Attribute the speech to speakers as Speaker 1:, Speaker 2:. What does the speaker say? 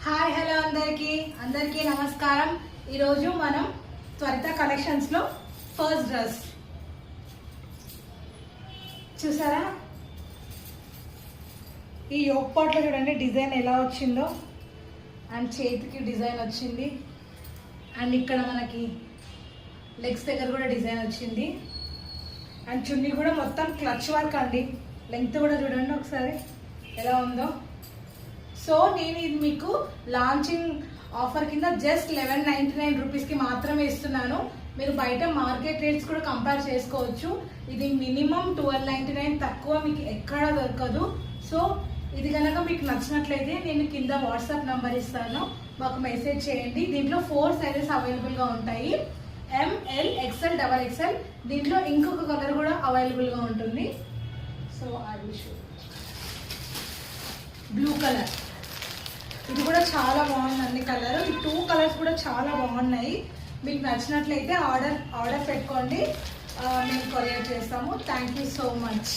Speaker 1: Hi hello అందరికీ నమస్కారం. ఈరోజు మనం త్వరిత కలెక్షన్స్లో ఫస్ట్ డ్రెస్ చూసారా. ఈ యోక్ పాట్లో చూడండి డిజైన్ ఎలా వచ్చిందో, అండ్ చేతికి డిజైన్ వచ్చింది, అండ్ ఇక్కడ మనకి లెగ్స్ దగ్గర కూడా డిజైన్ వచ్చింది, అండ్ చున్నీ కూడా మొత్తం క్లచ్ వర్క్ అండి. లెంగ్త్ కూడా చూడండి ఒకసారి ఎలా ఉందో. సో నేను ఇది మీకు లాంచింగ్ ఆఫర్ కింద జస్ట్ 1199 రూపీస్కి మాత్రమే ఇస్తున్నాను. మీరు బయట మార్కెట్ రేట్స్ కూడా కంపేర్ చేసుకోవచ్చు. ఇది మినిమం 1299, తక్కువ మీకు ఎక్కడా దొరకదు. సో ఇది కనుక మీకు నచ్చినట్లయితే నేను కింద వాట్సాప్ నెంబర్ ఇస్తాను, మాకు మెసేజ్ చేయండి. దీంట్లో 4 సైజెస్ అవైలబుల్గా ఉంటాయి, ML, XL, XXL. దీంట్లో ఇంకొక కలర్ కూడా అవైలబుల్గా ఉంటుంది. So I will show blue colour. ఇది కూడా చాలా బాగుంది అన్ని కలర్. ఈ 2 కలర్స్ కూడా చాలా బాగున్నాయి. మీకు నచ్చినట్లయితే ఆర్డర్ పెట్టుకోండి, మేము కొరియర్ చేస్తాము. Thank you so much.